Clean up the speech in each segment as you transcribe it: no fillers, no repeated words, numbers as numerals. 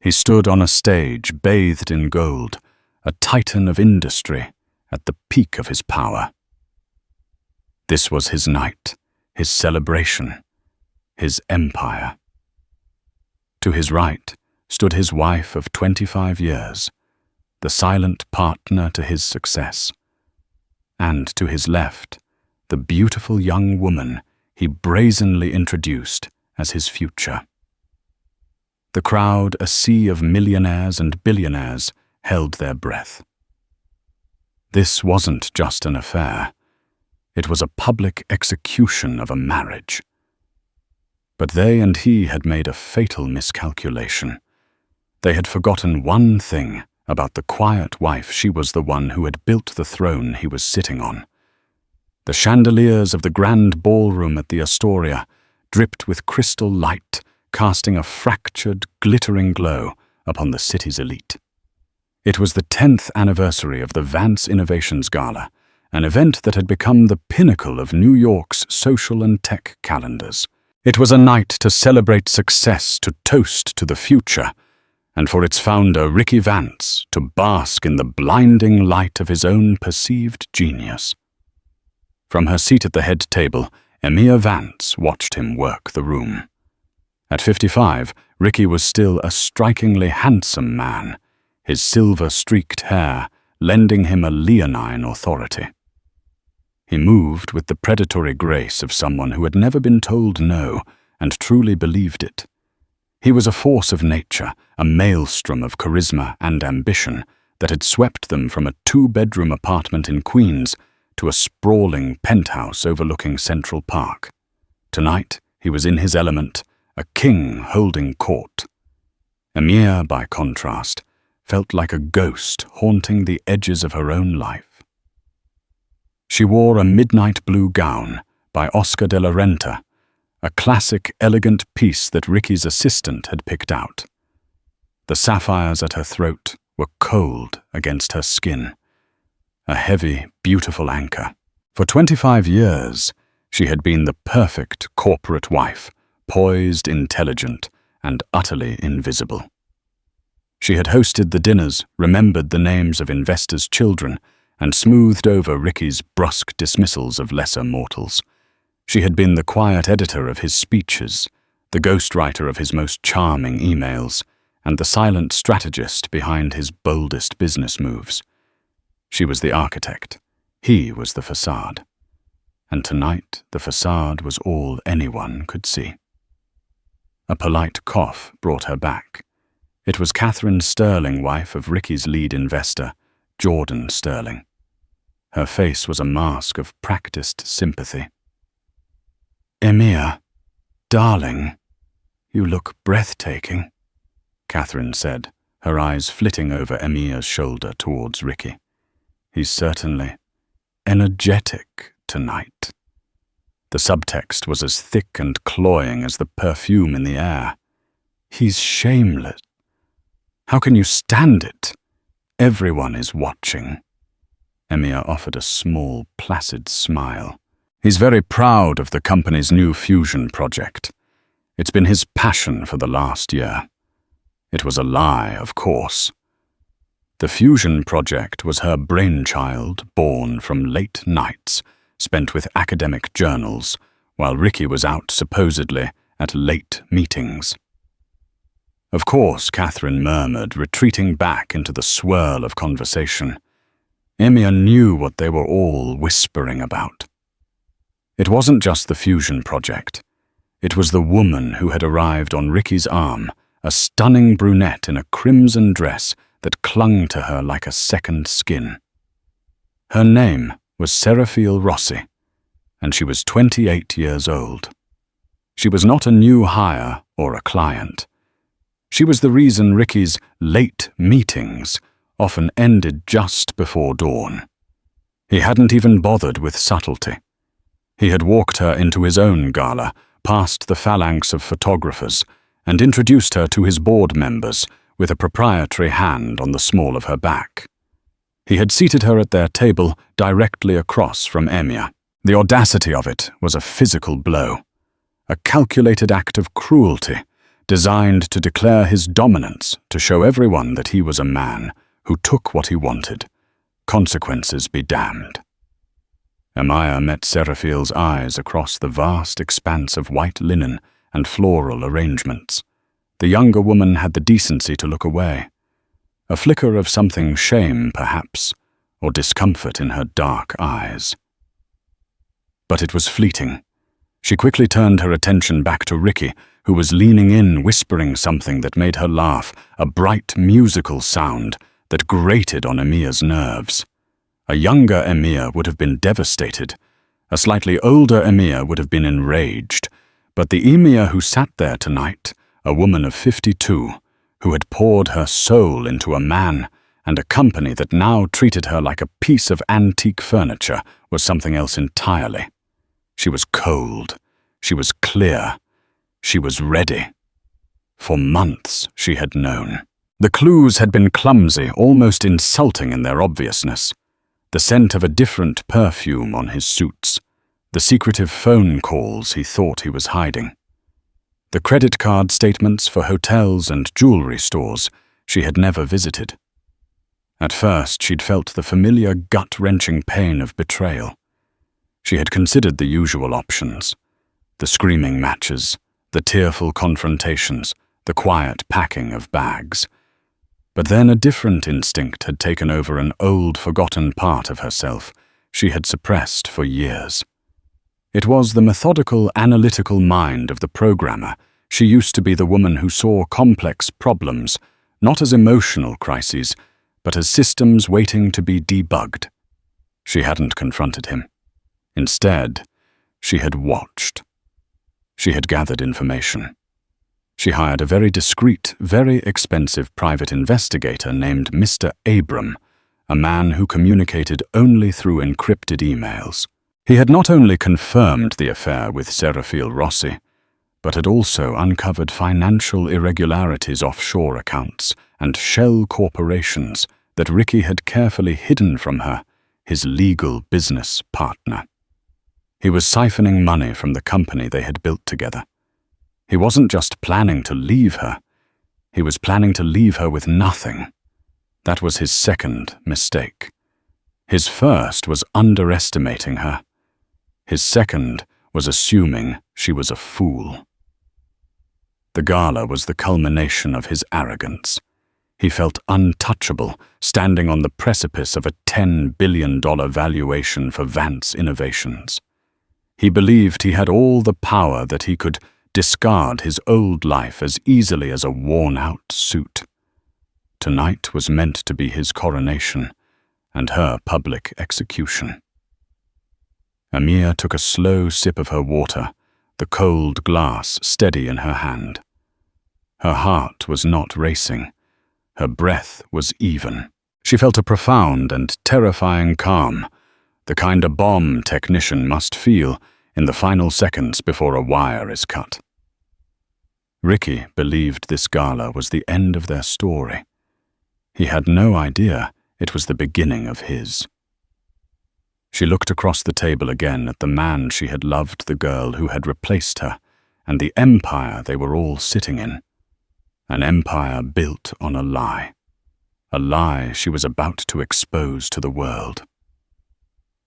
He stood on a stage bathed in gold, a titan of industry at the peak of his power. This was his night, his celebration, his empire. To his right stood his wife of 25 years, the silent partner to his success. And to his left, the beautiful young woman he brazenly introduced as his future. The crowd, a sea of millionaires and billionaires, held their breath. This wasn't just an affair. It was a public execution of a marriage. But they and he had made a fatal miscalculation. They had forgotten one thing about the quiet wife she was the one who had built the throne he was sitting on. The chandeliers of the grand ballroom at the Astoria dripped with crystal light, casting a fractured, glittering glow upon the city's elite. It was the 10th anniversary of the Vance Innovations Gala, an event that had become the pinnacle of New York's social and tech calendars. It was a night to celebrate success, to toast to the future, and for its founder, Ricky Vance, to bask in the blinding light of his own perceived genius. From her seat at the head table, Emia Vance watched him work the room. At 55, Ricky was still a strikingly handsome man, his silver-streaked hair lending him a leonine authority. He moved with the predatory grace of someone who had never been told no and truly believed it. He was a force of nature, a maelstrom of charisma and ambition that had swept them from a 2-bedroom apartment in Queens to a sprawling penthouse overlooking Central Park. Tonight, he was in his element, a king holding court. Emia, by contrast, felt like a ghost haunting the edges of her own life. She wore a midnight blue gown by Oscar de la Renta, a classic, elegant piece that Ricky's assistant had picked out. The sapphires at her throat were cold against her skin, a heavy, beautiful anchor. For 25 years, she had been the perfect corporate wife, poised, intelligent, and utterly invisible. She had hosted the dinners, remembered the names of investors' children, and smoothed over Ricky's brusque dismissals of lesser mortals. She had been the quiet editor of his speeches, the ghostwriter of his most charming emails, and the silent strategist behind his boldest business moves. She was the architect. He was the facade. And tonight, the facade was all anyone could see. A polite cough brought her back. It was Catherine Sterling, wife of Ricky's lead investor, Jordan Sterling. Her face was a mask of practiced sympathy. "Emia, darling, you look breathtaking," Catherine said, her eyes flitting over Emia's shoulder towards Ricky. "He's certainly energetic tonight." The subtext was as thick and cloying as the perfume in the air. "He's shameless. How can you stand it? Everyone is watching." Emia offered a small, placid smile. "He's very proud of the company's new fusion project. It's been his passion for the last year." It was a lie, of course. The fusion project was her brainchild, born from late nights, spent with academic journals, while Ricky was out supposedly at late meetings. Of course, Catherine murmured, retreating back into the swirl of conversation. Emia knew what they were all whispering about. It wasn't just the fusion project. It was the woman who had arrived on Ricky's arm, a stunning brunette in a crimson dress that clung to her like a second skin. Her name was Seraphiel Rossi, and she was 28 years old. She was not a new hire or a client. She was the reason Ricky's late meetings often ended just before dawn. He hadn't even bothered with subtlety. He had walked her into his own gala, past the phalanx of photographers, and introduced her to his board members with a proprietary hand on the small of her back. He had seated her at their table directly across from Emia. The audacity of it was a physical blow, a calculated act of cruelty designed to declare his dominance, to show everyone that he was a man who took what he wanted. Consequences be damned. Emia met Seraphiel's eyes across the vast expanse of white linen and floral arrangements. The younger woman had the decency to look away. A flicker of something shame, perhaps, or discomfort in her dark eyes. But it was fleeting. She quickly turned her attention back to Ricky, who was leaning in, whispering something that made her laugh, a bright musical sound that grated on Emia's nerves. A younger Emia would have been devastated. A slightly older Emia would have been enraged. But the Emia who sat there tonight, a woman of 52, who had poured her soul into a man and a company that now treated her like a piece of antique furniture, was something else entirely. She was cold. She was clear. She was ready. For months she had known. The clues had been clumsy, almost insulting in their obviousness. The scent of a different perfume on his suits. The secretive phone calls he thought he was hiding. The credit card statements for hotels and jewelry stores she had never visited. At first she'd felt the familiar gut-wrenching pain of betrayal. She had considered the usual options. The screaming matches, the tearful confrontations, the quiet packing of bags. But then a different instinct had taken over an old, forgotten part of herself she had suppressed for years. It was the methodical, analytical mind of the programmer. She used to be the woman who saw complex problems, not as emotional crises, but as systems waiting to be debugged. She hadn't confronted him. Instead, she had watched. She had gathered information. She hired a very discreet, very expensive private investigator named Mr. Abram, a man who communicated only through encrypted emails. He had not only confirmed the affair with Seraphiel Rossi, but had also uncovered financial irregularities offshore accounts and shell corporations that Ricky had carefully hidden from her, his legal business partner. He was siphoning money from the company they had built together. He wasn't just planning to leave her. He was planning to leave her with nothing. That was his second mistake. His first was underestimating her. His second was assuming she was a fool. The gala was the culmination of his arrogance. He felt untouchable, standing on the precipice of a $10 billion valuation for Vance Innovations. He believed he had all the power that he could discard his old life as easily as a worn-out suit. Tonight was meant to be his coronation and her public execution. Emia took a slow sip of her water, the cold glass steady in her hand. Her heart was not racing. Her breath was even. She felt a profound and terrifying calm, the kind a bomb technician must feel in the final seconds before a wire is cut. Ricky believed this gala was the end of their story. He had no idea it was the beginning of his. She looked across the table again at the man she had loved, the girl who had replaced her, and the empire they were all sitting in. An empire built on a lie she was about to expose to the world.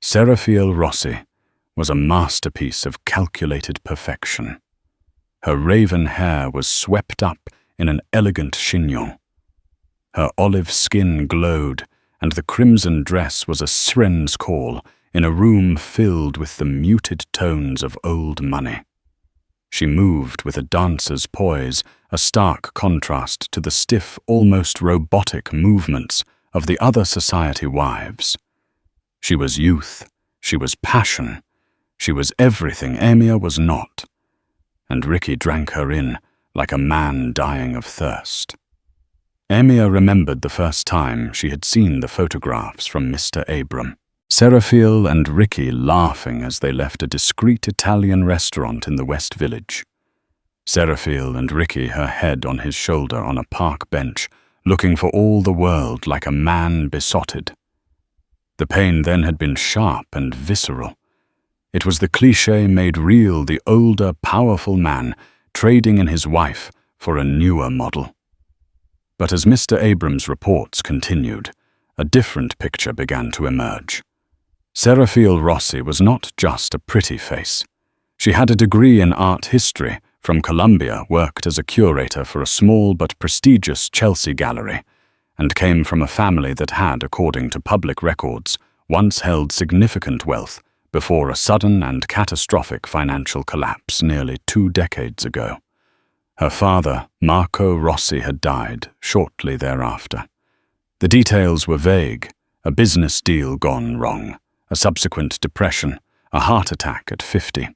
Seraphiel Rossi was a masterpiece of calculated perfection. Her raven hair was swept up in an elegant chignon. Her olive skin glowed, and the crimson dress was a siren's call in a room filled with the muted tones of old money. She moved with a dancer's poise, a stark contrast to the stiff, almost robotic movements of the other society wives. She was youth, she was passion, she was everything Emia was not, and Ricky drank her in like a man dying of thirst. Emia remembered the first time she had seen the photographs from Mr. Abram. Seraphiel and Ricky laughing as they left a discreet Italian restaurant in the West Village. Seraphiel and Ricky, her head on his shoulder on a park bench, looking for all the world like a man besotted. The pain then had been sharp and visceral. It was the cliché made real, the older, powerful man trading in his wife for a newer model. But as Mr. Abrams' reports continued, a different picture began to emerge. Seraphiel Rossi was not just a pretty face. She had a degree in art history from Columbia, worked as a curator for a small but prestigious Chelsea gallery, and came from a family that had, according to public records, once held significant wealth before a sudden and catastrophic financial collapse nearly 2 decades ago. Her father, Marco Rossi, had died shortly thereafter. The details were vague: a business deal gone wrong, a subsequent depression, a heart attack at 50.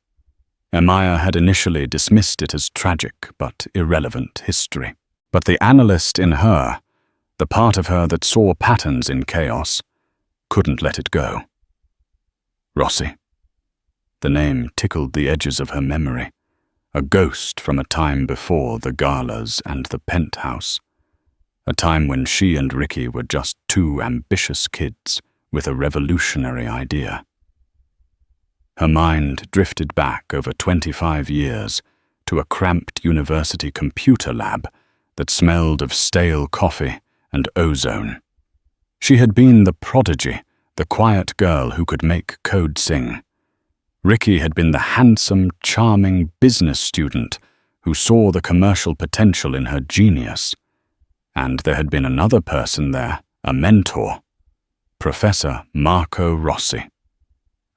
Emia had initially dismissed it as tragic but irrelevant history. But the analyst in her, the part of her that saw patterns in chaos, couldn't let it go. Rossi. The name tickled the edges of her memory, a ghost from a time before the Galas and the penthouse, a time when she and Ricky were just 2 ambitious kids with a revolutionary idea. Her mind drifted back over 25 years to a cramped university computer lab that smelled of stale coffee and ozone. She had been the prodigy, the quiet girl who could make code sing. Ricky had been the handsome, charming business student who saw the commercial potential in her genius. And there had been another person there, a mentor, Professor Marco Rossi.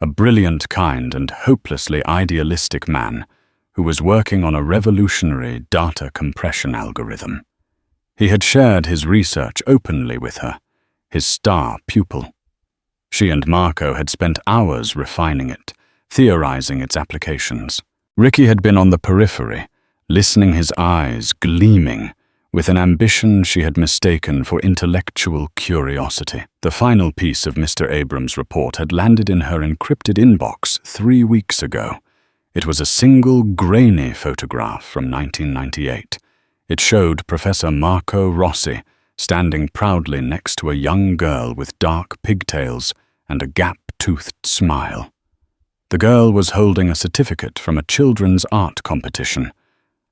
A brilliant, kind, and hopelessly idealistic man who was working on a revolutionary data compression algorithm. He had shared his research openly with her, his star pupil. She and Marco had spent hours refining it, theorizing its applications. Ricky had been on the periphery, listening, his eyes gleaming with an ambition she had mistaken for intellectual curiosity. The final piece of Mr. Abrams' report had landed in her encrypted inbox 3 weeks ago. It was a single, grainy photograph from 1998. It showed Professor Marco Rossi standing proudly next to a young girl with dark pigtails and a gap-toothed smile. The girl was holding a certificate from a children's art competition.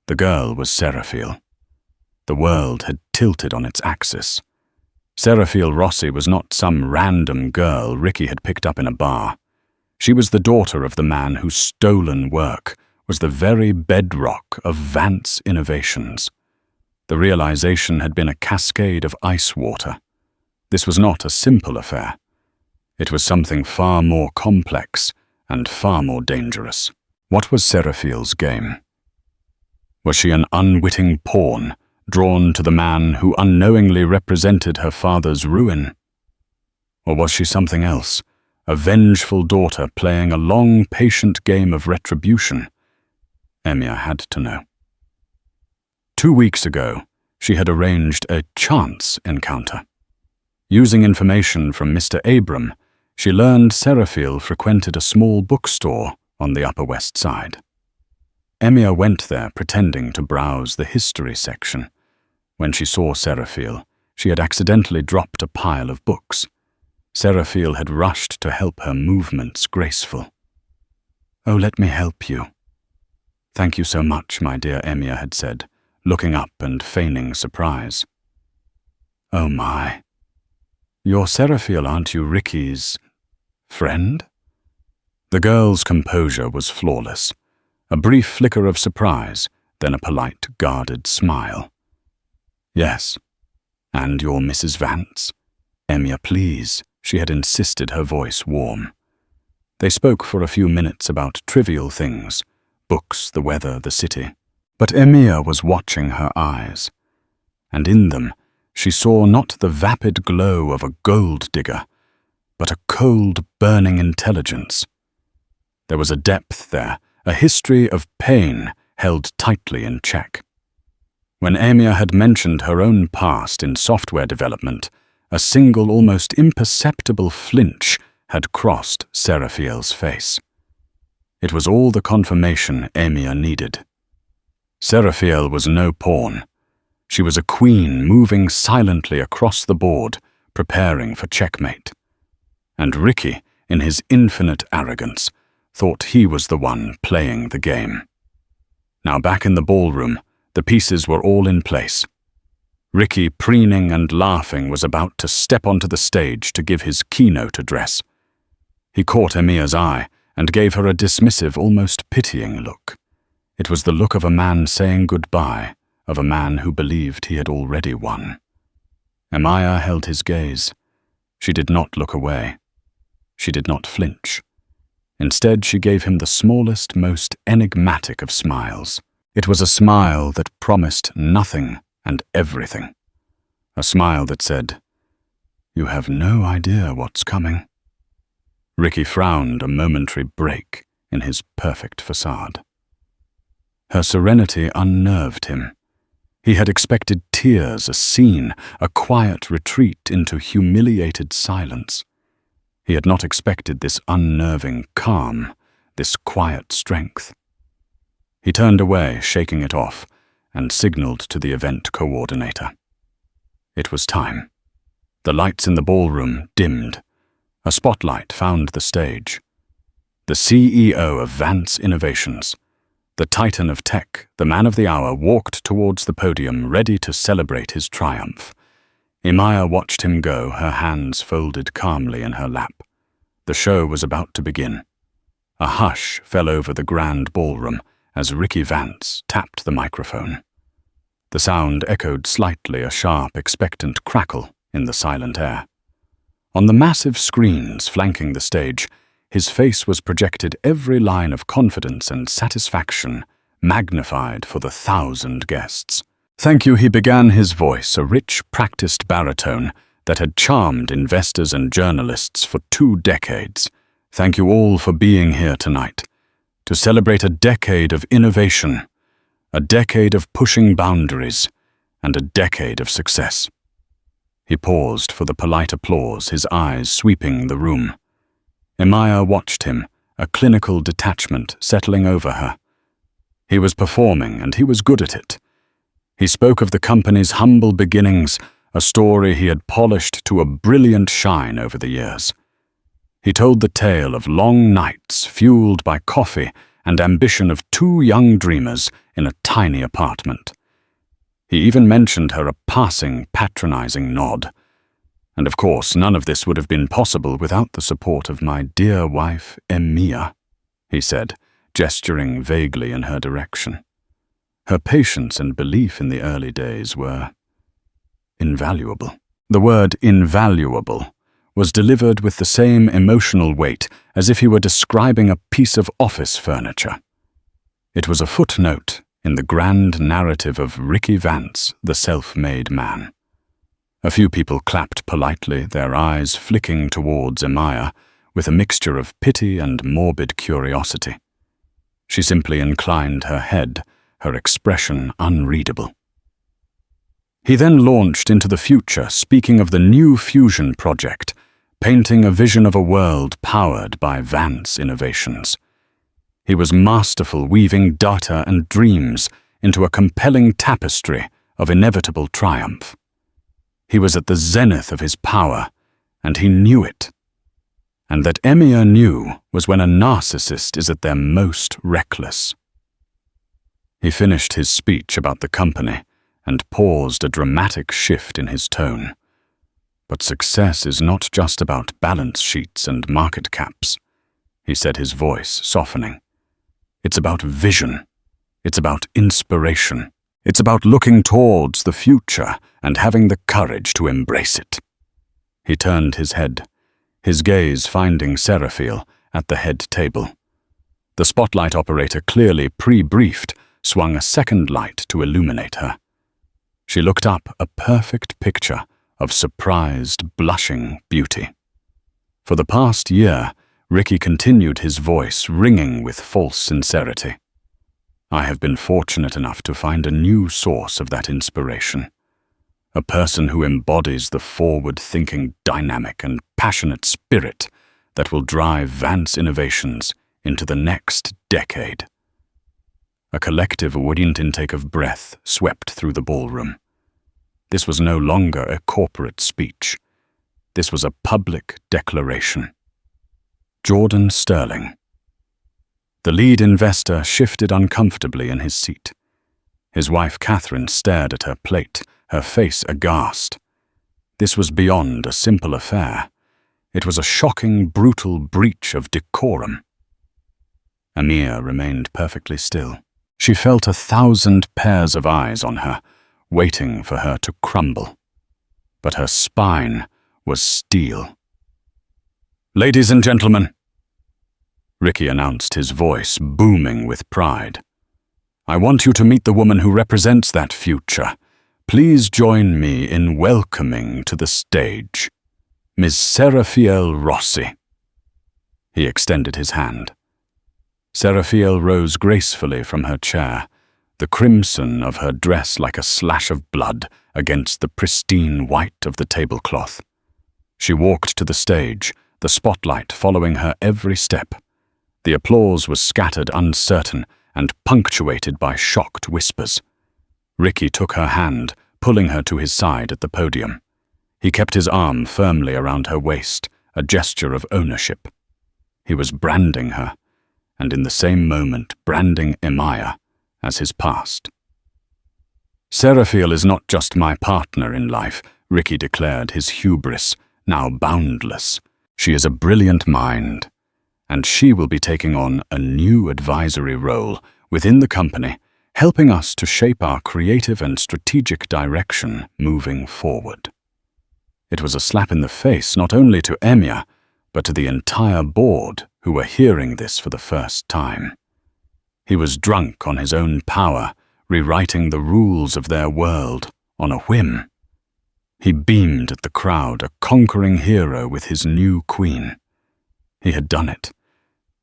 The girl was Seraphiel. The world had tilted on its axis. Seraphiel Rossi was not some random girl Ricky had picked up in a bar. She was the daughter of the man whose stolen work was the very bedrock of Vance Innovations. The realization had been a cascade of ice water. This was not a simple affair. It was something far more complex and far more dangerous. What was Seraphiel's game? Was she an unwitting pawn, drawn to the man who unknowingly represented her father's ruin? Or was she something else, a vengeful daughter playing a long, patient game of retribution? Emia had to know. 2 weeks ago, she had arranged a chance encounter. Using information from Mr. Abram, she learned Seraphiel frequented a small bookstore on the Upper West Side. Emia went there pretending to browse the history section. When she saw Seraphiel, she had accidentally dropped a pile of books. Seraphiel had rushed to help her movements graceful. "Oh, let me help you." "Thank you so much, my dear," Emia had said, looking up and feigning surprise. "Oh my. You're Seraphiel, aren't you, Ricky's friend?" The girl's composure was flawless. A brief flicker of surprise, then a polite, guarded smile. "Yes. And you're Mrs. Vance?" "Emia, please," she had insisted, her voice warm. They spoke for a few minutes about trivial things, books, the weather, the city. But Emia was watching her eyes, and in them she saw not the vapid glow of a gold digger, but a cold, burning intelligence. There was a depth there, a history of pain held tightly in check. When Emia had mentioned her own past in software development, a single, almost imperceptible flinch had crossed Seraphiel's face. It was all the confirmation Emia needed. Seraphiel was no pawn. She was a queen moving silently across the board, preparing for checkmate. And Ricky, in his infinite arrogance, thought he was the one playing the game. Now back in the ballroom, The pieces were all in place. Ricky, preening and laughing, was about to step onto the stage to give his keynote address. He caught Emia's eye and gave her a dismissive, almost pitying look. It was the look of a man saying goodbye, of a man who believed he had already won. Emia held his gaze. She did not look away. She did not flinch. Instead, she gave him the smallest, most enigmatic of smiles. It was a smile that promised nothing and everything. A smile that said, "You have no idea what's coming." Ricky frowned, a momentary break in his perfect facade. Her serenity unnerved him. He had expected tears, a scene, a quiet retreat into humiliated silence. He had not expected this unnerving calm, this quiet strength. He turned away, shaking it off, and signaled to the event coordinator. It was time. The lights in the ballroom dimmed. A spotlight found the stage. The CEO of Vance Innovations, the titan of tech, the man of the hour, walked towards the podium, ready to celebrate his triumph. Emia watched him go, her hands folded calmly in her lap. The show was about to begin. A hush fell over the grand ballroom as Ricky Vance tapped the microphone. The sound echoed slightly, a sharp, expectant crackle in the silent air. On the massive screens flanking the stage, his face was projected, every line of confidence and satisfaction magnified for the 1,000 guests. "Thank you," he began, his voice a rich, practiced baritone that had charmed investors and journalists for 2 decades. "Thank you all for being here tonight, to celebrate a decade of innovation, a decade of pushing boundaries, and a decade of success." He paused for the polite applause, his eyes sweeping the room. Emia watched him, a clinical detachment settling over her. He was performing, and he was good at it. He spoke of the company's humble beginnings, a story he had polished to a brilliant shine over the years. He told the tale of long nights fueled by coffee and ambition of 2 young dreamers in a tiny apartment. He even mentioned her a passing, patronizing nod. And of course, none of this would have been possible without the support of my dear wife, Emia, he said, gesturing vaguely in her direction. Her patience and belief in the early days were invaluable. The word invaluable was delivered with the same emotional weight as if he were describing a piece of office furniture. It was a footnote in the grand narrative of Ricky Vance, the self-made man. A few people clapped politely, their eyes flicking towards Emia with a mixture of pity and morbid curiosity. She simply inclined her head, her expression unreadable. He then launched into the future, speaking of the new fusion project, painting a vision of a world powered by Vance Innovations. He was masterful, weaving data and dreams into a compelling tapestry of inevitable triumph. He was at the zenith of his power, and he knew it. And that Emia knew was when a narcissist is at their most reckless. He finished his speech about the company and paused, a dramatic shift in his tone. But success is not just about balance sheets and market caps, he said, his voice softening. It's about vision. It's about inspiration. It's about looking towards the future and having the courage to embrace it. He turned his head, his gaze finding Seraphiel at the head table. The spotlight operator, clearly pre-briefed, swung a second light to illuminate her. She looked up, a perfect picture of surprised, blushing beauty. For the past year, Ricky continued, his voice ringing with false sincerity. I have been fortunate enough to find a new source of that inspiration. A person who embodies the forward-thinking, dynamic, and passionate spirit that will drive Vance Innovations into the next decade. A collective buoyant intake of breath swept through the ballroom. This was no longer a corporate speech. This was a public declaration. Jordan Sterling. The lead investor shifted uncomfortably in his seat. His wife Catherine stared at her plate, her face aghast. This was beyond a simple affair. It was a shocking, brutal breach of decorum. Emia remained perfectly still. She felt 1,000 pairs of eyes on her, waiting for her to crumble. But her spine was steel. "Ladies and gentlemen," Ricky announced, his voice booming with pride, "I want you to meet the woman who represents that future. Please join me in welcoming to the stage Miss Seraphiel Rossi." He extended his hand. Seraphiel rose gracefully from her chair, the crimson of her dress like a slash of blood against the pristine white of the tablecloth. She walked to the stage, the spotlight following her every step. The applause was scattered, uncertain, and punctuated by shocked whispers. Ricky took her hand, pulling her to his side at the podium. He kept his arm firmly around her waist, a gesture of ownership. He was branding her, and in the same moment branding Emia as his past. "Seraphiel is not just my partner in life," Ricky declared, his hubris now boundless. "She is a brilliant mind, and she will be taking on a new advisory role within the company, helping us to shape our creative and strategic direction moving forward." It was a slap in the face not only to Emia, but to the entire board who were hearing this for the first time. He was drunk on his own power, rewriting the rules of their world on a whim. He beamed at the crowd, a conquering hero with his new queen. He had done it.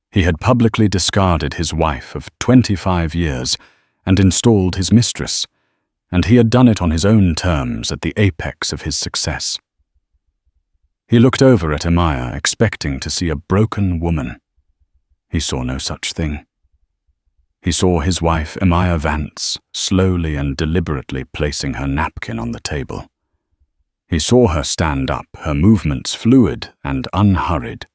He had publicly discarded his wife of 25 years and installed his mistress, and he had done it on his own terms at the apex of his success. He looked over at Emia, expecting to see a broken woman. He saw no such thing. He saw his wife, Emia Vance, slowly and deliberately placing her napkin on the table. He saw her stand up, her movements fluid and unhurried.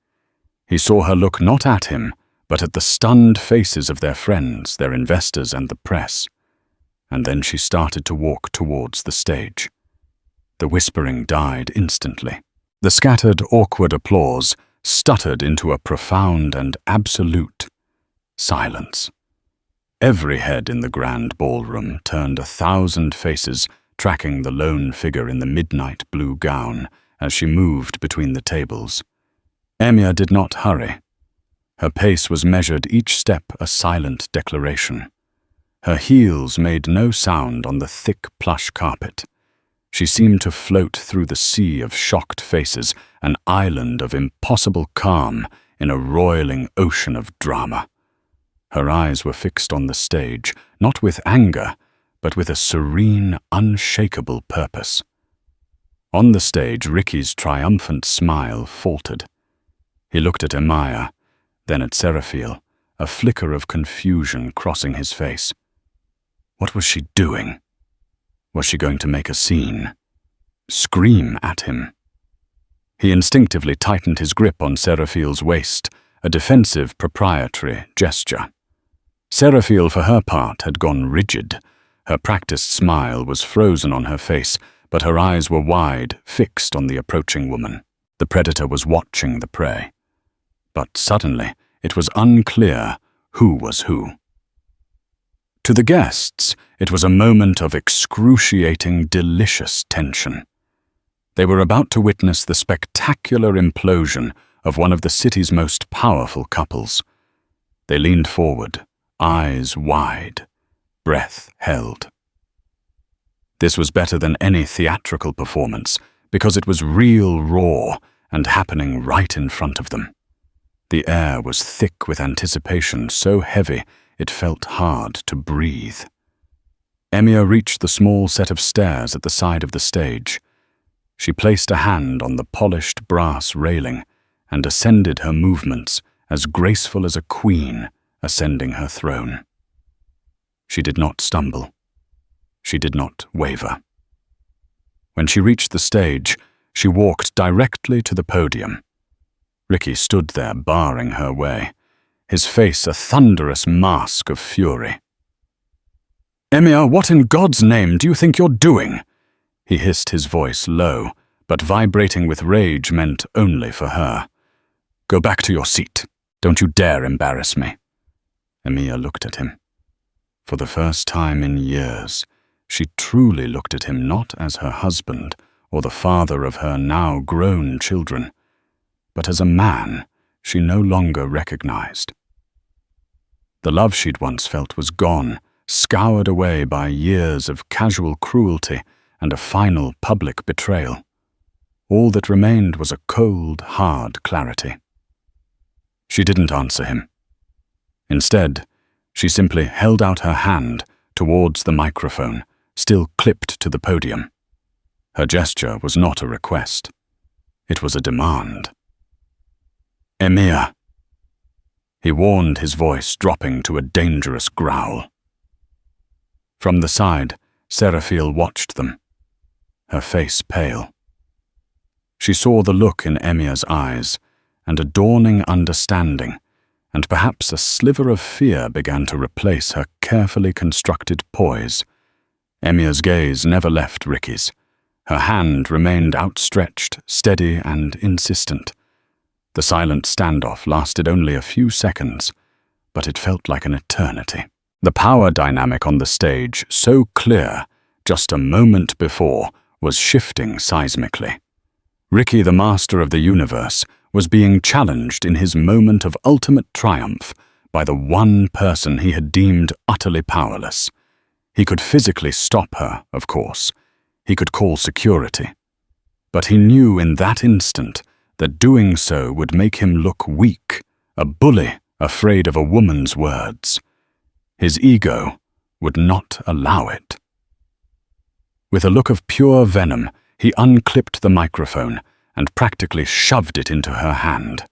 He saw her look not at him, but at the stunned faces of their friends, their investors, and the press. And then she started to walk towards the stage. The whispering died instantly. The scattered, awkward applause stuttered into a profound and absolute silence. Every head in the grand ballroom turned 1,000 faces, tracking the lone figure in the midnight blue gown as she moved between the tables. Emia did not hurry. Her pace was measured, each step a silent declaration. Her heels made no sound on the thick plush carpet. She seemed to float through the sea of shocked faces, an island of impossible calm in a roiling ocean of drama. Her eyes were fixed on the stage, not with anger, but with a serene, unshakable purpose. On the stage, Ricky's triumphant smile faltered. He looked at Emia, then at Seraphiel, a flicker of confusion crossing his face. What was she doing? Was she going to make a scene? Scream at him? He instinctively tightened his grip on Seraphiel's waist, a defensive, proprietary gesture. Seraphiel, for her part, had gone rigid. Her practiced smile was frozen on her face, but her eyes were wide, fixed on the approaching woman. The predator was watching the prey. But suddenly, it was unclear who was who. To the guests, it was a moment of excruciating, delicious tension. They were about to witness the spectacular implosion of one of the city's most powerful couples. They leaned forward, eyes wide, breath held. This was better than any theatrical performance because it was real, raw, and happening right in front of them. The air was thick with anticipation, so heavy it felt hard to breathe. Emia reached the small set of stairs at the side of the stage. She placed a hand on the polished brass railing and ascended, her movements as graceful as a queen ascending her throne. She did not stumble. She did not waver. When she reached the stage, she walked directly to the podium. Ricky stood there, barring her way, his face a thunderous mask of fury. Emia, what in God's name do you think you're doing? He hissed, his voice low, but vibrating with rage meant only for her. Go back to your seat. Don't you dare embarrass me. Emia looked at him. For the first time in years, she truly looked at him not as her husband or the father of her now grown children, but as a man she no longer recognized. The love she'd once felt was gone, scoured away by years of casual cruelty and a final public betrayal. All that remained was a cold, hard clarity. She didn't answer him. Instead, she simply held out her hand towards the microphone, still clipped to the podium. Her gesture was not a request. It was a demand. Emia. He warned, his voice dropping to a dangerous growl. From the side, Seraphiel watched them, her face pale. She saw the look in Emia's eyes, and a dawning understanding, and perhaps a sliver of fear began to replace her carefully constructed poise. Emia's gaze never left Ricky's. Her hand remained outstretched, steady and insistent. The silent standoff lasted only a few seconds, but it felt like an eternity. The power dynamic on the stage, so clear just a moment before, was shifting seismically. Ricky, the master of the universe, was being challenged in his moment of ultimate triumph by the one person he had deemed utterly powerless. He could physically stop her, of course. He could call security. But he knew in that instant that doing so would make him look weak, a bully afraid of a woman's words. His ego would not allow it. With a look of pure venom, he unclipped the microphone and practically shoved it into her hand.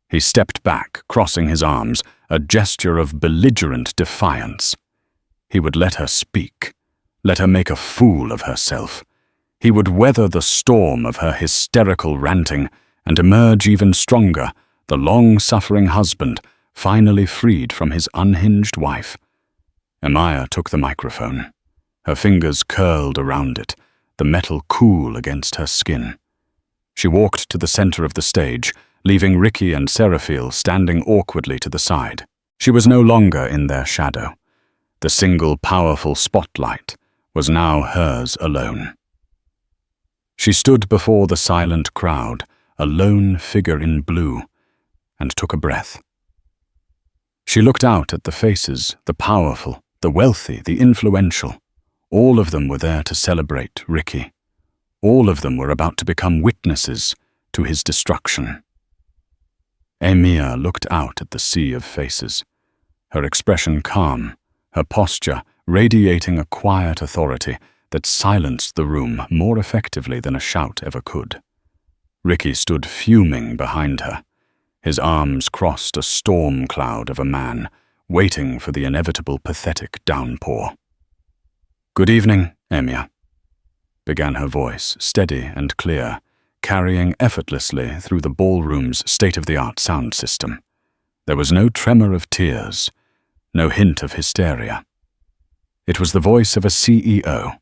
He stepped back, crossing his arms, a gesture of belligerent defiance. He would let her speak, let her make a fool of herself. He would weather the storm of her hysterical ranting and emerge even stronger, the long-suffering husband, finally freed from his unhinged wife. Emia took the microphone. Her fingers curled around it, the metal cool against her skin. She walked to the center of the stage, leaving Ricky and Seraphiel standing awkwardly to the side. She was no longer in their shadow. The single powerful spotlight was now hers alone. She stood before the silent crowd, a lone figure in blue, and took a breath. She looked out at the faces, the powerful, the wealthy, the influential. All of them were there to celebrate Ricky. All of them were about to become witnesses to his destruction. Emia looked out at the sea of faces, her expression calm, her posture radiating a quiet authority that silenced the room more effectively than a shout ever could. Ricky stood fuming behind her, his arms crossed, a storm cloud of a man, waiting for the inevitable pathetic downpour. "Good evening, Emia," began her voice, steady and clear, carrying effortlessly through the ballroom's state-of-the-art sound system. There was no tremor of tears, no hint of hysteria. It was the voice of a CEO,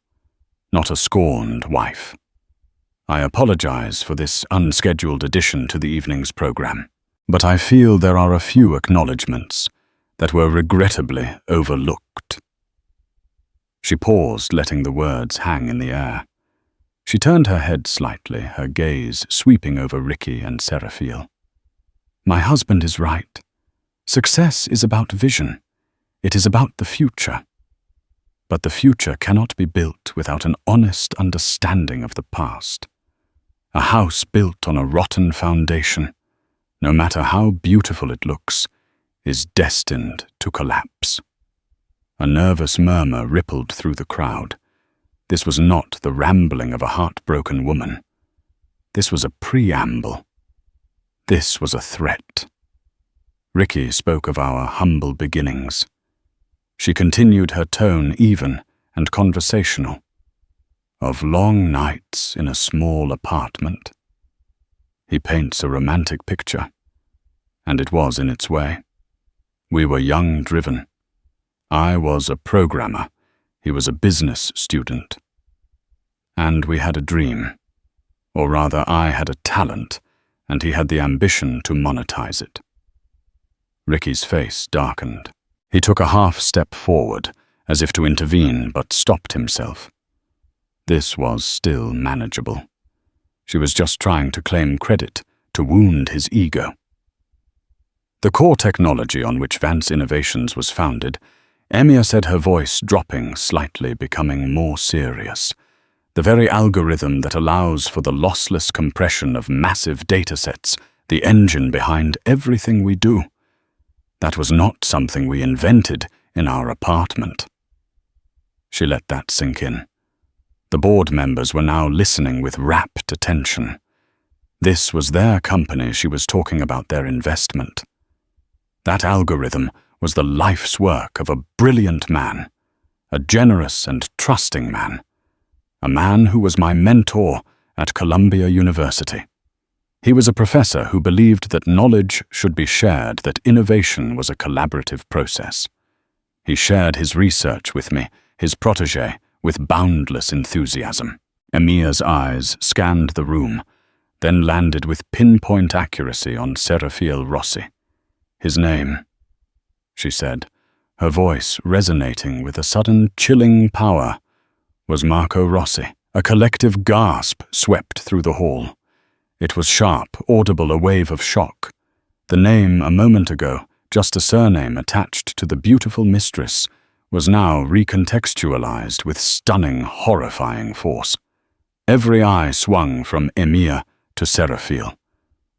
not a scorned wife. "I apologize for this unscheduled addition to the evening's program, but I feel there are a few acknowledgements that were regrettably overlooked." She paused, letting the words hang in the air. She turned her head slightly, her gaze sweeping over Ricky and Seraphiel. "My husband is right. Success is about vision. It is about the future. But the future cannot be built without an honest understanding of the past. A house built on a rotten foundation, no matter how beautiful it looks, is destined to collapse." A nervous murmur rippled through the crowd. This was not the rambling of a heartbroken woman. This was a preamble. This was a threat. Ricky spoke of our humble beginnings. She continued, her tone even and conversational. Of long nights in a small apartment. He paints a romantic picture, and it was in its way. We were young, driven. I was a programmer, He was a business student. And we had a dream. Or rather, I had a talent, and he had the ambition to monetize it. Ricky's face darkened. He took a half-step forward, as if to intervene, but stopped himself. This was still manageable. She was just trying to claim credit, to wound his ego. The core technology on which Vance Innovations was founded, Emia said, her voice dropping slightly, becoming more serious. The very algorithm that allows for the lossless compression of massive datasets, the engine behind everything we do. That was not something we invented in our apartment. She let that sink in. The board members were now listening with rapt attention. This was their company. She was talking about their investment. That algorithm was the life's work of a brilliant man, a generous and trusting man, a man who was my mentor at Columbia University. He was a professor who believed that knowledge should be shared, that innovation was a collaborative process. He shared his research with me, his protégé, with boundless enthusiasm. Emia's eyes scanned the room, then landed with pinpoint accuracy on Seraphiel Rossi. His name, she said, her voice resonating with a sudden chilling power, was Marco Rossi. A collective gasp swept through the hall. It was sharp, audible, a wave of shock. The name, a moment ago, just a surname attached to the beautiful Mistress, was now recontextualized with stunning, horrifying force. Every eye swung from Emia to Seraphiel.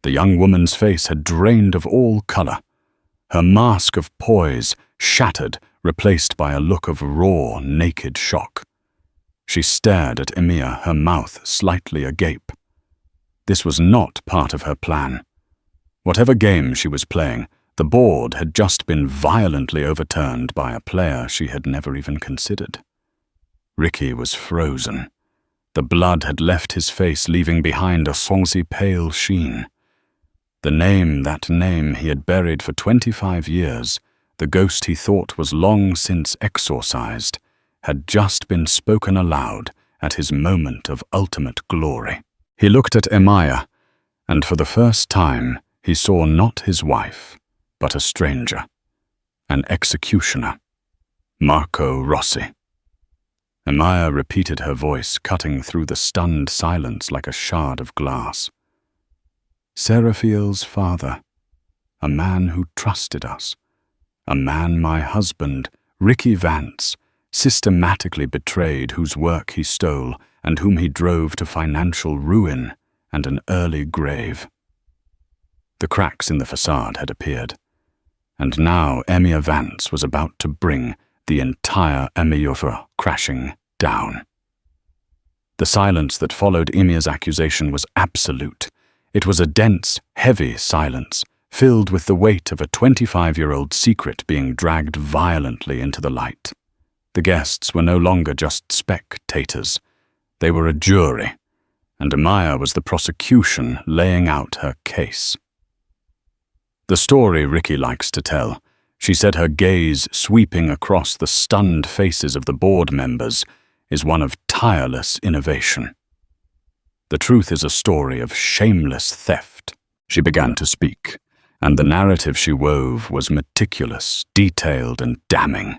The young woman's face had drained of all color. Her mask of poise shattered, replaced by a look of raw, naked shock. She stared at Emia, her mouth slightly agape. This was not part of her plan. Whatever game she was playing, the board had just been violently overturned by a player she had never even considered. Ricky was frozen. The blood had left his face, leaving behind a saucy pale sheen. That name he had buried for 25 years, the ghost he thought was long since exorcised, had just been spoken aloud at his moment of ultimate glory. He looked at Emia, and for the first time he saw not his wife, but a stranger, an executioner, Marco Rossi. Emia repeated, her voice cutting through the stunned silence like a shard of glass. Seraphiel's father, a man who trusted us, a man my husband, Ricky Vance, systematically betrayed, whose work he stole and whom he drove to financial ruin and an early grave. The cracks in the facade had appeared, and now Emia Vance was about to bring the entire Emia crashing down. The silence that followed Emia's accusation was absolute. It was a dense, heavy silence, filled with the weight of a 25-year-old secret being dragged violently into the light. The guests were no longer just spectators. They were a jury, and Emia was the prosecution laying out her case. The story Ricky likes to tell, she said, her gaze sweeping across the stunned faces of the board members, is one of tireless innovation. The truth is a story of shameless theft. She began to speak, and the narrative she wove was meticulous, detailed, and damning.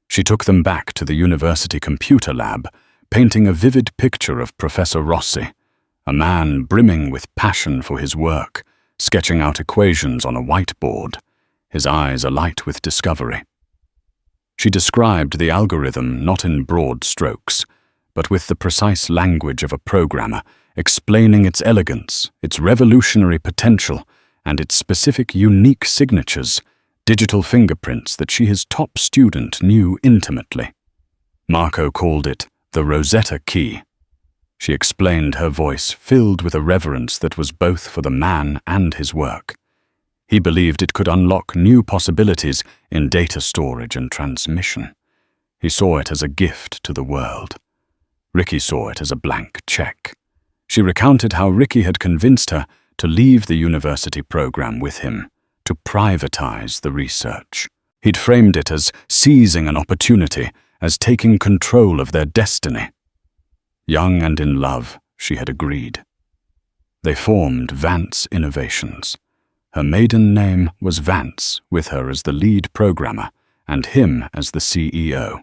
She took them back to the university computer lab, painting a vivid picture of Professor Rossi, a man brimming with passion for his work, sketching out equations on a whiteboard, his eyes alight with discovery. She described the algorithm not in broad strokes, but with the precise language of a programmer, explaining its elegance, its revolutionary potential, and its specific unique signatures, digital fingerprints that she, his top student, knew intimately. Marco called it the Rosetta Key. She explained, her voice filled with a reverence that was both for the man and his work. He believed it could unlock new possibilities in data storage and transmission. He saw it as a gift to the world. Ricky saw it as a blank check. She recounted how Ricky had convinced her to leave the university program with him, to privatize the research. He'd framed it as seizing an opportunity, as taking control of their destiny. Young and in love, she had agreed. They formed Vance Innovations. Her maiden name was Vance, with her as the lead programmer and him as the CEO.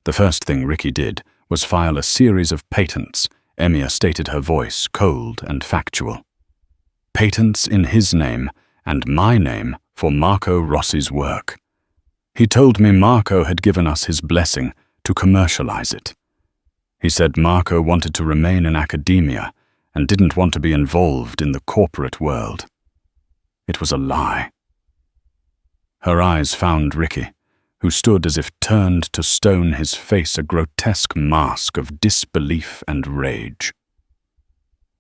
The first thing Ricky did was file a series of patents. Emia stated her voice cold and factual. Patents in his name and my name for Marco Rossi's work. He told me Marco had given us his blessing to commercialize it. He said Marco wanted to remain in academia and didn't want to be involved in the corporate world. It was a lie. Her eyes found Ricky, who stood as if turned to stone, his face a grotesque mask of disbelief and rage.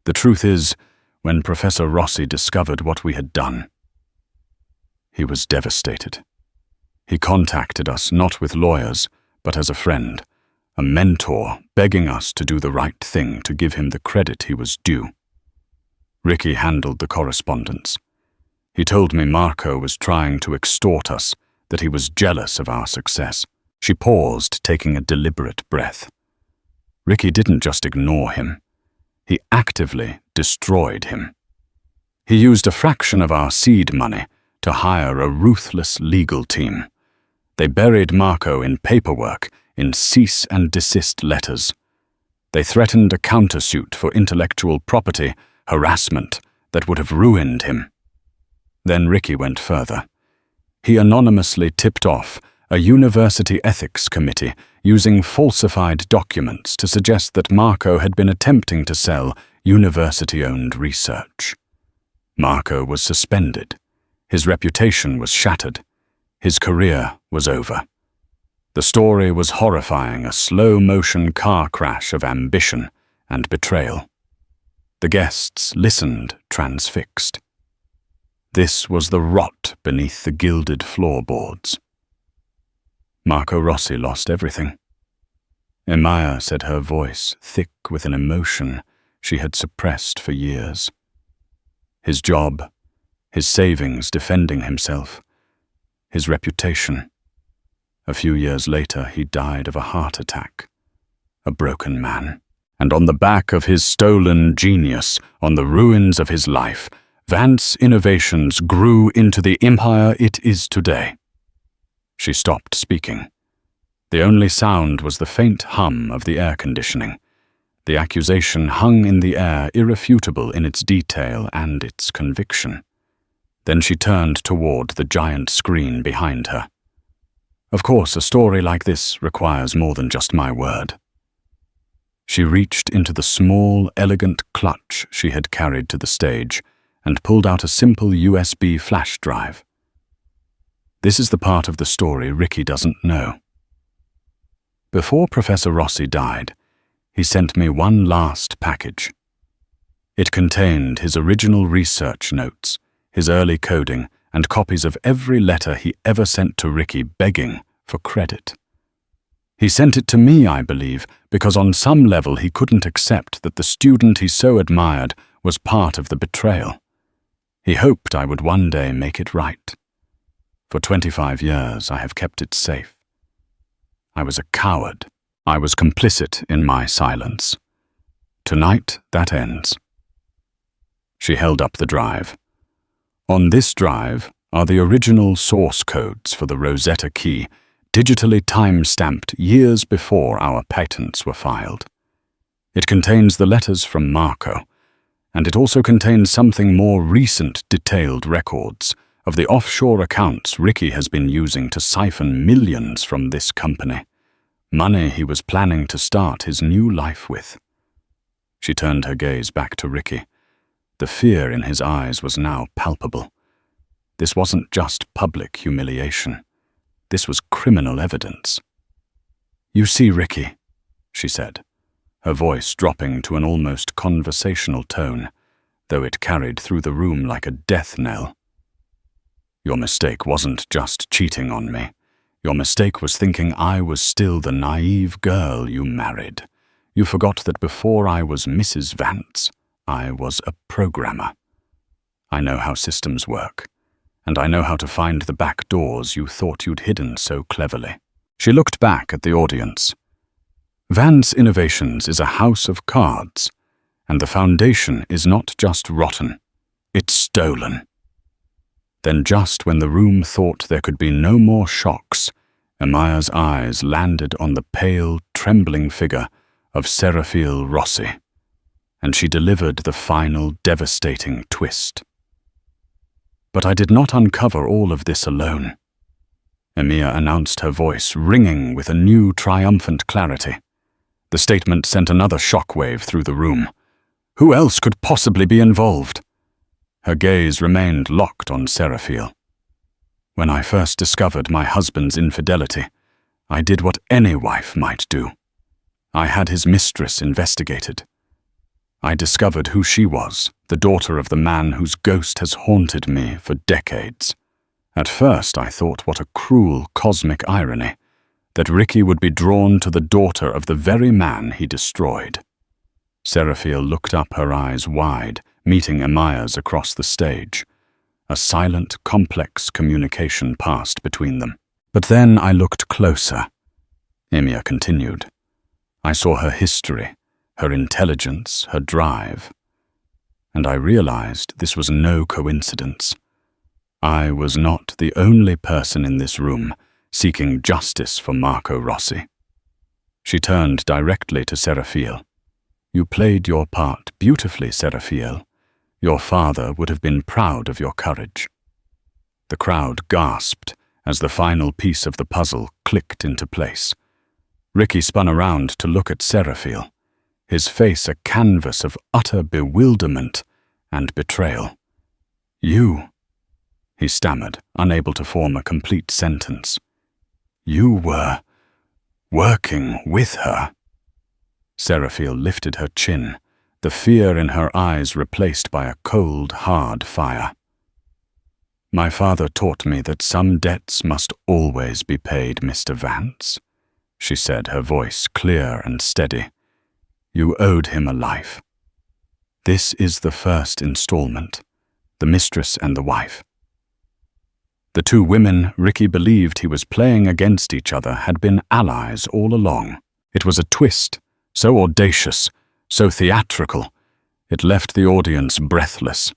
The truth is, when Professor Rossi discovered what we had done, he was devastated. He contacted us not with lawyers, but as a friend, a mentor, begging us to do the right thing to give him the credit he was due. Ricky handled the correspondence. He told me Marco was trying to extort us, that he was jealous of our success. She paused, taking a deliberate breath. Ricky didn't just ignore him. He actively destroyed him. He used a fraction of our seed money to hire a ruthless legal team. They buried Marco in paperwork, in cease and desist letters. They threatened a countersuit for intellectual property harassment that would have ruined him. Then Ricky went further. He anonymously tipped off a university ethics committee using falsified documents to suggest that Marco had been attempting to sell university-owned research. Marco was suspended. His reputation was shattered. His career was over. The story was horrifying, a slow-motion car crash of ambition and betrayal. The guests listened, transfixed. This was the rot beneath the gilded floorboards. Marco Rossi lost everything. Emia said, her voice thick with an emotion she had suppressed for years. His job, his savings defending himself, his reputation. A few years later, he died of a heart attack, a broken man. And on the back of his stolen genius, on the ruins of his life, Vance Innovations grew into the empire it is today. She stopped speaking. The only sound was the faint hum of the air conditioning. The accusation hung in the air, irrefutable in its detail and its conviction. Then she turned toward the giant screen behind her. Of course, a story like this requires more than just my word. She reached into the small, elegant clutch she had carried to the stage and pulled out a simple USB flash drive. This is the part of the story Ricky doesn't know. Before Professor Rossi died, he sent me one last package. It contained his original research notes, his early coding, and copies of every letter he ever sent to Ricky begging for credit. He sent it to me, I believe, because on some level he couldn't accept that the student he so admired was part of the betrayal. He hoped I would one day make it right. For 25 years I have kept it safe. I was a coward. I was complicit in my silence. Tonight that ends. She held up the drive. On this drive are the original source codes for the Rosetta key, digitally time-stamped years before our patents were filed. It contains the letters from Marco, and it also contains something more recent, detailed records of the offshore accounts Ricky has been using to siphon millions from this company, money he was planning to start his new life with. She turned her gaze back to Ricky. The fear in his eyes was now palpable. This wasn't just public humiliation. This was criminal evidence. "You see, Ricky," she said, her voice dropping to an almost conversational tone, though it carried through the room like a death knell. "Your mistake wasn't just cheating on me. Your mistake was thinking I was still the naive girl you married. You forgot that before I was Mrs. Vance, I was a programmer. I know how systems work, and I know how to find the back doors you thought you'd hidden so cleverly." She looked back at the audience. Vance Innovations is a house of cards, and the foundation is not just rotten, it's stolen. Then just when the room thought there could be no more shocks, Emia's eyes landed on the pale, trembling figure of Seraphiel Rossi, and she delivered the final devastating twist. But I did not uncover all of this alone. Emia announced, her voice ringing with a new triumphant clarity. The statement sent another shockwave through the room. Who else could possibly be involved? Her gaze remained locked on Seraphiel. When I first discovered my husband's infidelity, I did what any wife might do. I had his mistress investigated. I discovered who she was, the daughter of the man whose ghost has haunted me for decades. At first I thought what a cruel cosmic irony, that Ricky would be drawn to the daughter of the very man he destroyed. Seraphiel looked up, her eyes wide, meeting Emia's across the stage. A silent, complex communication passed between them. But then I looked closer. Emia continued. I saw her history, her intelligence, her drive. And I realized this was no coincidence. I was not the only person in this room seeking justice for Marco Rossi. She turned directly to Seraphiel. You played your part beautifully, Seraphiel. Your father would have been proud of your courage. The crowd gasped as the final piece of the puzzle clicked into place. Ricky spun around to look at Seraphiel, his face a canvas of utter bewilderment and betrayal. You, he stammered, unable to form a complete sentence. You were working with her. Seraphiel lifted her chin, the fear in her eyes replaced by a cold, hard fire. My father taught me that some debts must always be paid, Mr. Vance, she said, her voice clear and steady. You owed him a life. This is the first installment, the mistress and the wife. The two women Ricky believed he was playing against each other had been allies all along. It was a twist, so audacious, so theatrical, it left the audience breathless.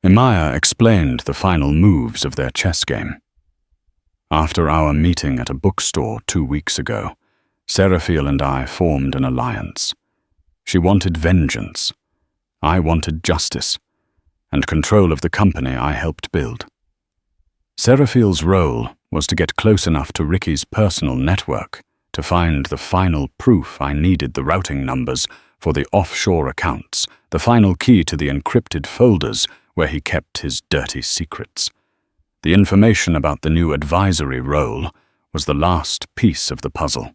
Emia explained the final moves of their chess game. After our meeting at a bookstore 2 weeks ago, Seraphiel and I formed an alliance. She wanted vengeance. I wanted justice, and control of the company I helped build. Seraphiel's role was to get close enough to Ricky's personal network to find the final proof I needed, the routing numbers for the offshore accounts, the final key to the encrypted folders where he kept his dirty secrets. The information about the new advisory role was the last piece of the puzzle.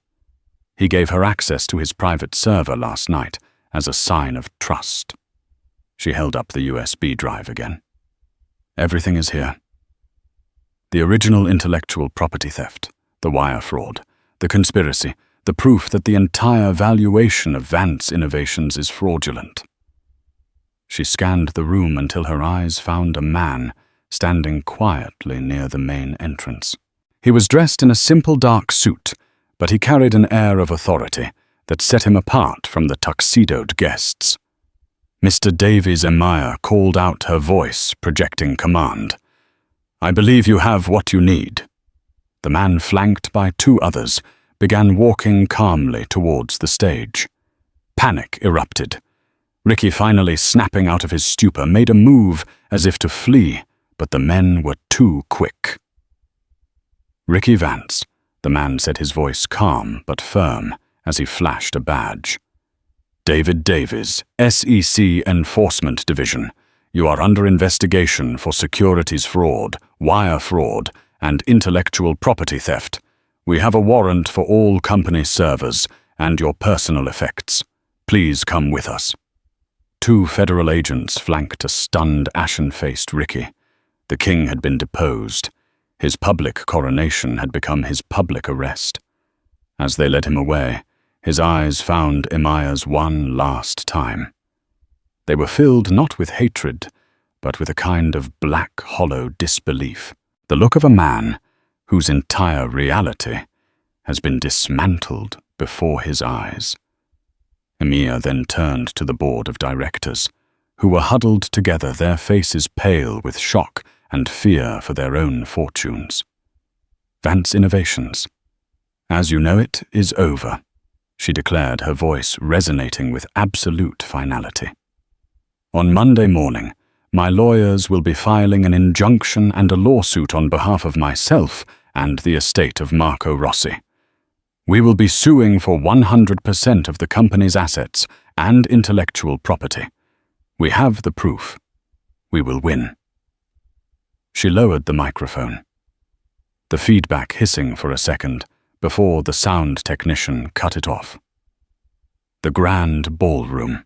He gave her access to his private server last night as a sign of trust. She held up the USB drive again. Everything is here. The original intellectual property theft, the wire fraud, the conspiracy, the proof that the entire valuation of Vance Innovations is fraudulent. She scanned the room until her eyes found a man standing quietly near the main entrance. He was dressed in a simple dark suit, but he carried an air of authority that set him apart from the tuxedoed guests. Mr. Davies Emia called out, her voice projecting command. I believe you have what you need. The man, flanked by 2 others, began walking calmly towards the stage. Panic erupted. Ricky, finally snapping out of his stupor, made a move as if to flee, but the men were too quick. Ricky Vance, the man said, his voice calm but firm as he flashed a badge. David Davies, SEC Enforcement Division. You are under investigation for securities fraud, wire fraud, and intellectual property theft. We have a warrant for all company servers and your personal effects. Please come with us. 2 federal agents flanked a stunned, ashen-faced Ricky. The king had been deposed. His public coronation had become his public arrest. As they led him away, his eyes found Emia's one last time. They were filled not with hatred, but with a kind of black, hollow disbelief. The look of a man whose entire reality has been dismantled before his eyes. Emia then turned to the board of directors, who were huddled together, their faces pale with shock and fear for their own fortunes. "Vance Innovations, as you know it, is over," she declared, her voice resonating with absolute finality. "On Monday morning, my lawyers will be filing an injunction and a lawsuit on behalf of myself and the estate of Marco Rossi. We will be suing for 100% of the company's assets and intellectual property. We have the proof. We will win." She lowered the microphone, the feedback hissing for a second before the sound technician cut it off. The grand ballroom,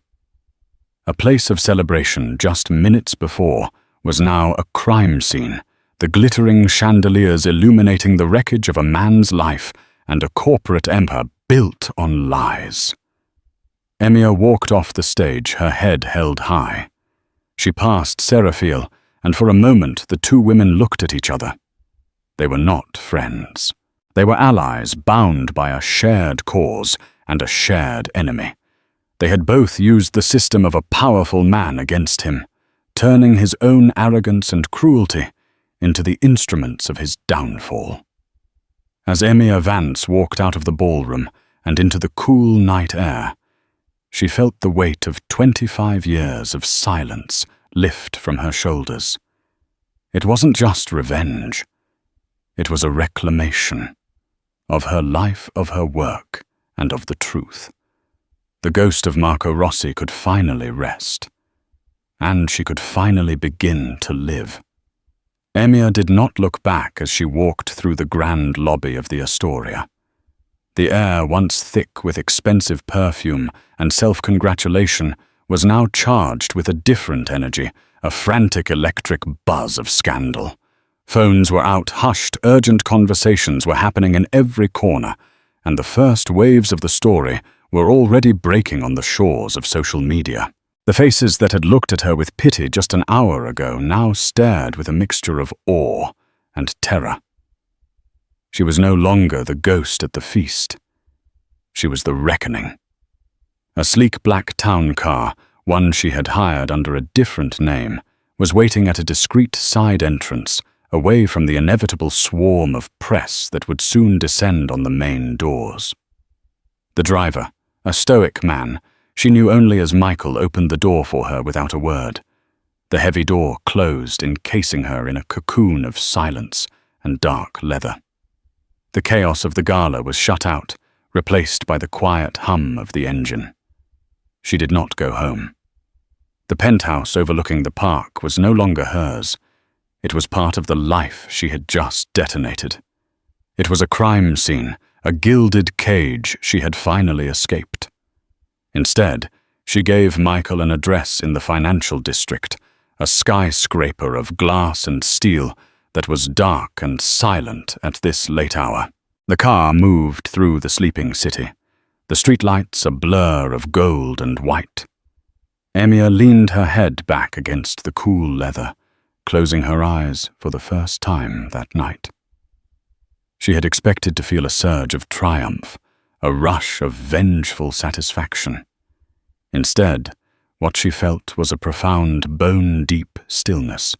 a place of celebration just minutes before, was now a crime scene, the glittering chandeliers illuminating the wreckage of a man's life and a corporate empire built on lies. Emia walked off the stage, her head held high. She passed Seraphiel, and for a moment the two women looked at each other. They were not friends. They were allies bound by a shared cause and a shared enemy. They had both used the system of a powerful man against him, turning his own arrogance and cruelty into the instruments of his downfall. As Emia Vance walked out of the ballroom and into the cool night air, she felt the weight of 25 years of silence lift from her shoulders. It wasn't just revenge. It was a reclamation of her life, of her work, and of the truth. The ghost of Marco Rossi could finally rest, and she could finally begin to live. Emia did not look back as she walked through the grand lobby of the Astoria. The air, once thick with expensive perfume and self-congratulation, was now charged with a different energy, a frantic electric buzz of scandal. Phones were out, hushed, urgent conversations were happening in every corner, and the first waves of the story were already breaking on the shores of social media. The faces that had looked at her with pity just an hour ago now stared with a mixture of awe and terror. She was no longer the ghost at the feast. She was the reckoning. A sleek black town car, one she had hired under a different name, was waiting at a discreet side entrance, away from the inevitable swarm of press that would soon descend on the main doors. The driver, a stoic man, she knew only as Michael opened the door for her without a word. The heavy door closed, encasing her in a cocoon of silence and dark leather. The chaos of the Gala was shut out, replaced by the quiet hum of the engine. She did not go home. The penthouse overlooking the park was no longer hers. It was part of the life she had just detonated. It was a crime scene, a gilded cage she had finally escaped. Instead, she gave Michael an address in the financial district, a skyscraper of glass and steel that was dark and silent at this late hour. The car moved through the sleeping city, the streetlights a blur of gold and white. Emia leaned her head back against the cool leather, closing her eyes for the first time that night. She had expected to feel a surge of triumph, a rush of vengeful satisfaction. Instead, what she felt was a profound, bone-deep stillness.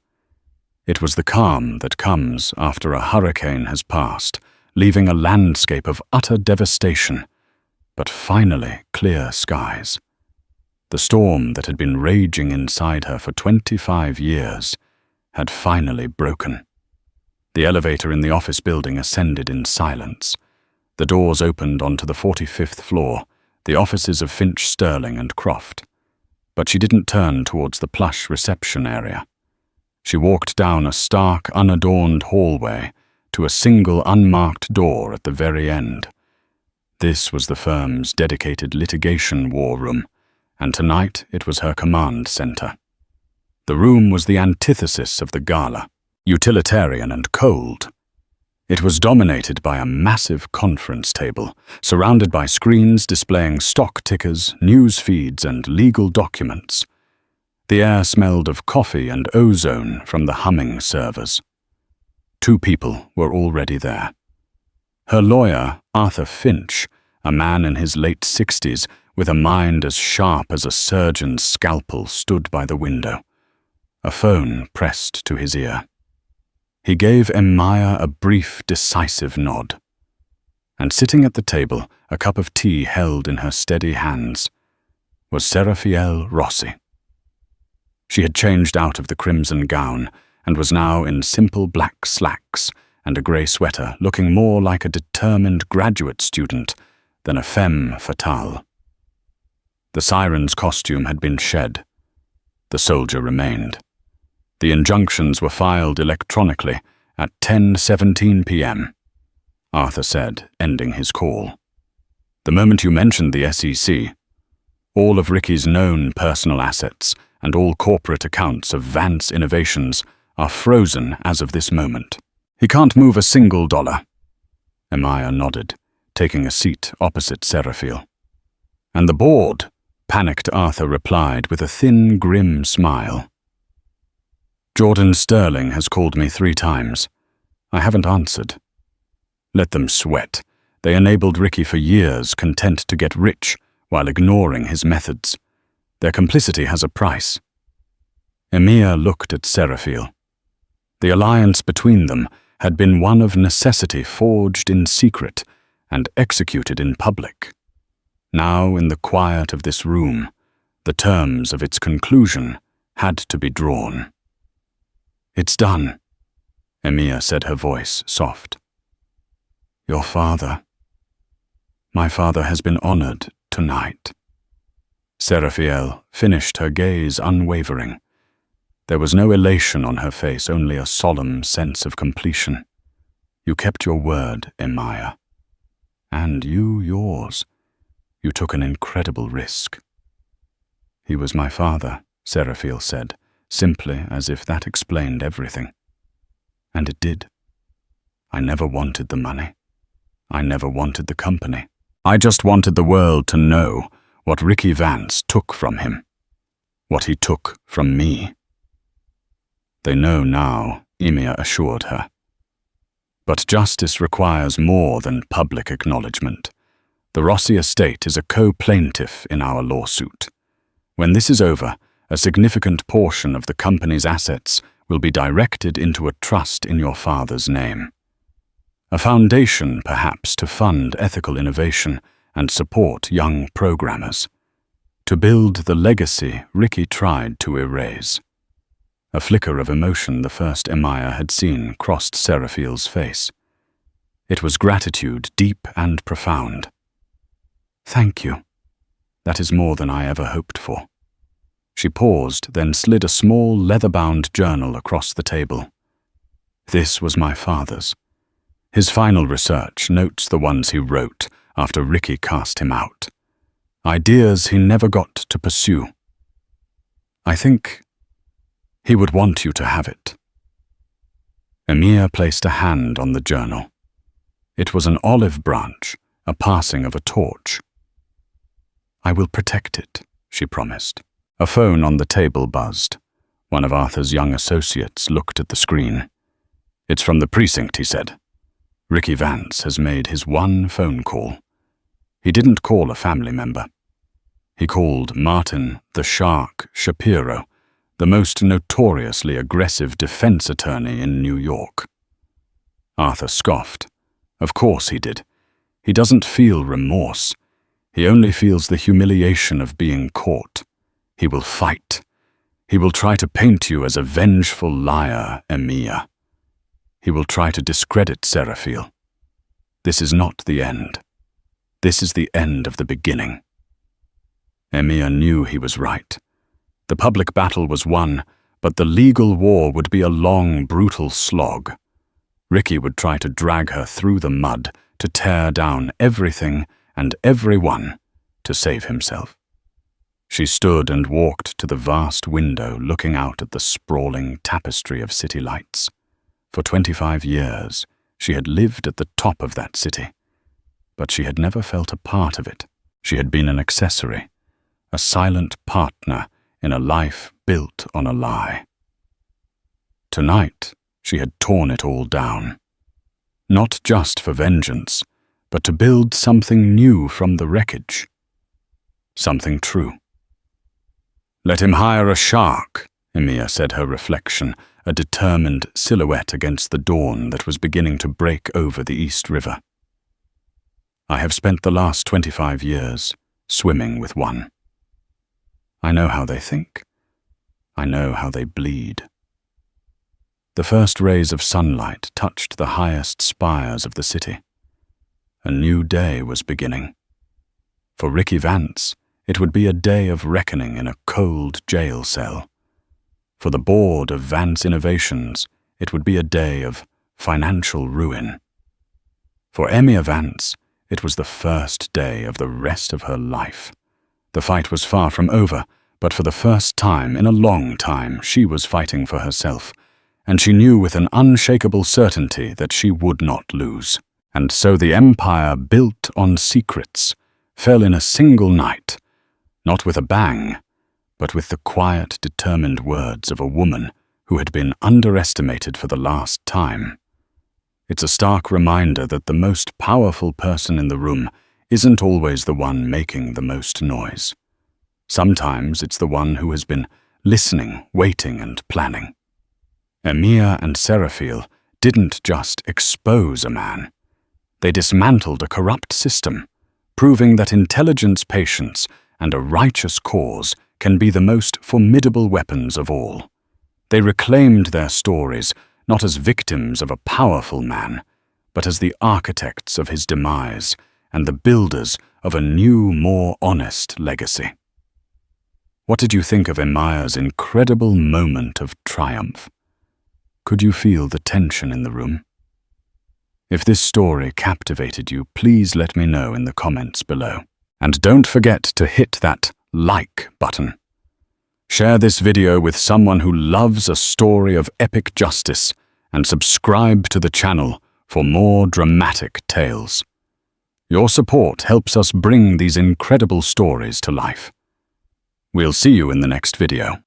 It was the calm that comes after a hurricane has passed, leaving a landscape of utter devastation, but finally clear skies. The storm that had been raging inside her for 25 years had finally broken. The elevator in the office building ascended in silence. The doors opened onto the 45th floor, the offices of Finch Sterling and Croft. But she didn't turn towards the plush reception area. She walked down a stark, unadorned hallway to a single unmarked door at the very end. This was the firm's dedicated litigation war room, and tonight it was her command center. The room was the antithesis of the Gala, utilitarian and cold. It was dominated by a massive conference table, surrounded by screens displaying stock tickers, news feeds, and legal documents. The air smelled of coffee and ozone from the humming servers. Two people were already there. Her lawyer, Arthur Finch, a man in his late 60s with a mind as sharp as a surgeon's scalpel, stood by the window, a phone pressed to his ear. He gave Emia a brief, decisive nod. And sitting at the table, a cup of tea held in her steady hands, was Seraphiel Rossi. She had changed out of the crimson gown and was now in simple black slacks and a grey sweater, looking more like a determined graduate student than a femme fatale. The siren's costume had been shed. The soldier remained. The injunctions were filed electronically at 10:17 p.m., Arthur said, ending his call. The moment you mentioned the SEC, all of Ricky's known personal assets and all corporate accounts of Vance Innovations are frozen as of this moment. He can't move a single dollar. Emia nodded, taking a seat opposite Seraphiel. And the board, panicked Arthur replied with a thin, grim smile. Jordan Sterling has called me 3 times. I haven't answered. Let them sweat. They enabled Ricky for years, content to get rich while ignoring his methods. Their complicity has a price. Emia looked at Seraphiel. The alliance between them had been one of necessity, forged in secret and executed in public. Now, in the quiet of this room, the terms of its conclusion had to be drawn. It's done, Emia said, her voice soft. Your father. My father has been honored tonight. Seraphiel finished, her gaze unwavering. There was no elation on her face, only a solemn sense of completion. You kept your word, Emia. And you yours. You took an incredible risk. He was my father, Seraphiel said, simply as if that explained everything. And it did. I never wanted the money. I never wanted the company. I just wanted the world to know what Ricky Vance took from him, what he took from me. They know now, Emia assured her. But justice requires more than public acknowledgement. The Rossi estate is a co-plaintiff in our lawsuit. When this is over, a significant portion of the company's assets will be directed into a trust in your father's name. A foundation, perhaps, to fund ethical innovation and support young programmers. To build the legacy Ricky tried to erase. A flicker of emotion the first Emia had seen crossed Seraphiel's face. It was gratitude, deep and profound. Thank you. That is more than I ever hoped for. She paused, then slid a small leather-bound journal across the table. This was my father's. His final research, notes the ones he wrote after Ricky cast him out. Ideas he never got to pursue. I think he would want you to have it. Emia placed a hand on the journal. It was an olive branch, a passing of a torch. I will protect it, she promised. A phone on the table buzzed. One of Arthur's young associates looked at the screen. It's from the precinct, he said. Ricky Vance has made his one phone call. He didn't call a family member. He called Martin the Shark Shapiro, the most notoriously aggressive defense attorney in New York. Arthur scoffed. Of course he did. He doesn't feel remorse. He only feels the humiliation of being caught. He will fight. He will try to paint you as a vengeful liar, Emia. He will try to discredit Seraphiel. This is not the end. This is the end of the beginning. Emia knew he was right. The public battle was won, but the legal war would be a long, brutal slog. Ricky would try to drag her through the mud, to tear down everything and everyone to save himself. She stood and walked to the vast window, looking out at the sprawling tapestry of city lights. For 25 years, she had lived at the top of that city, but she had never felt a part of it. She had been an accessory, a silent partner in a life built on a lie. Tonight, she had torn it all down. not just for vengeance, but to build something new from the wreckage. Something true. "Let him hire a shark," Emia said, her reflection, a determined silhouette against the dawn that was beginning to break over the East River. "I have spent the last 25 years swimming with one. I know how they think. I know how they bleed." The first rays of sunlight touched the highest spires of the city. A new day was beginning. For Ricky Vance, it would be a day of reckoning in a cold jail cell. For the board of Vance Innovations, it would be a day of financial ruin. For Emia Vance, it was the first day of the rest of her life. The fight was far from over, but for the first time in a long time she was fighting for herself, and she knew with an unshakable certainty that she would not lose. And so the empire built on secrets fell in a single night, not with a bang, but with the quiet, determined words of a woman who had been underestimated for the last time. It's a stark reminder that the most powerful person in the room isn't always the one making the most noise. Sometimes it's the one who has been listening, waiting, and planning. Emia and Seraphiel didn't just expose a man. They dismantled a corrupt system, proving that intelligence, patience, and a righteous cause can be the most formidable weapons of all. They reclaimed their stories not as victims of a powerful man, but as the architects of his demise and the builders of a new, more honest legacy. What did you think of Emia's incredible moment of triumph? Could you feel the tension in the room? If this story captivated you, please let me know in the comments below. And don't forget to hit that like button. Share this video with someone who loves a story of epic justice, and subscribe to the channel for more dramatic tales. Your support helps us bring these incredible stories to life. We'll see you in the next video.